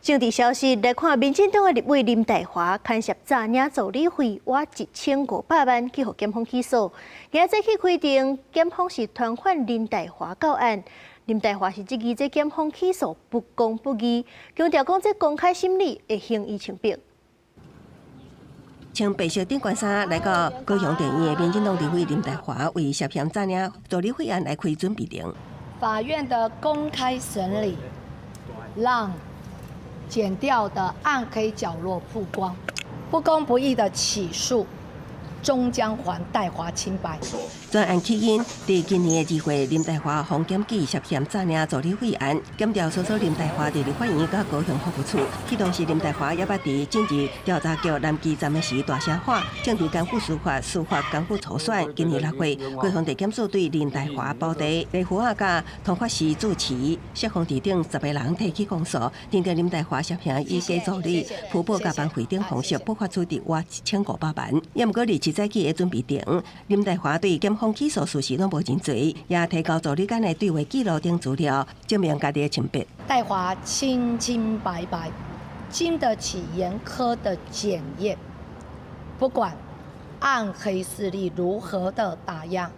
政治消息来看，民进党的立委林岱华牵涉诈领助理费挖1500万，去互检方起诉。今仔去规定，检方是传唤林岱华到案。林岱华是质疑这检方起诉不公不义，强调讲这公开审理会刑以清白。穿白色顶冠衫来到高雄电影的民进党立委林岱华，为涉嫌诈领助理费案来开准备庭。法院的公开审理，让检调的暗黑角落曝光，不公不义的起诉，终将还岱华清白。专案起因，在今年的2月，林岱华防检举涉嫌诈领助理费案，检调搜索林岱华伫立法院甲高雄服务处。启动时，林岱华也捌伫政治调查局南基站的时大声喊，政治干预司法干预初选。今年6月，高雄地检署对林岱华保地雷虎啊甲通发司主持、释放地等10个人提起公诉，认定林岱华涉嫌以假助理、铺保甲办会等方式不法取得挖1500万。也毋过27早起的准备庭，林岱华对检方起诉事实拢无认罪，也提交助理间的对话记录等资料，证明家己的清白。岱华清清白白，经得起严苛的检验。不管暗黑势力如何的打压，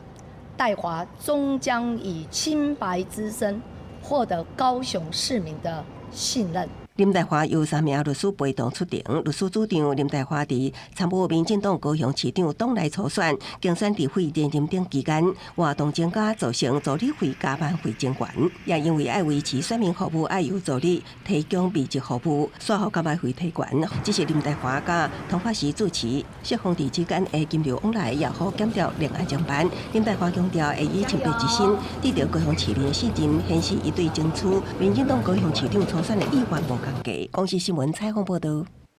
岱华终将以清白之身获得高雄市民的信任。林岱华由3名律师陪同出庭，律师主张林岱华伫参与民进党高雄市长党内初选、竞选立委连任等期间，活动增加造成助理费加班费增悬，也因为爱维持选民服务，爱由助理提供密集服务，税后加班费提悬。只是林岱华甲通发司主持、释放地之间的金流往来也好检调另案侦办。林岱华强调会以清白之心，得到高雄市民的信任，显示伊对争取民进党高雄市长初选的意愿无。公视新闻采访报道。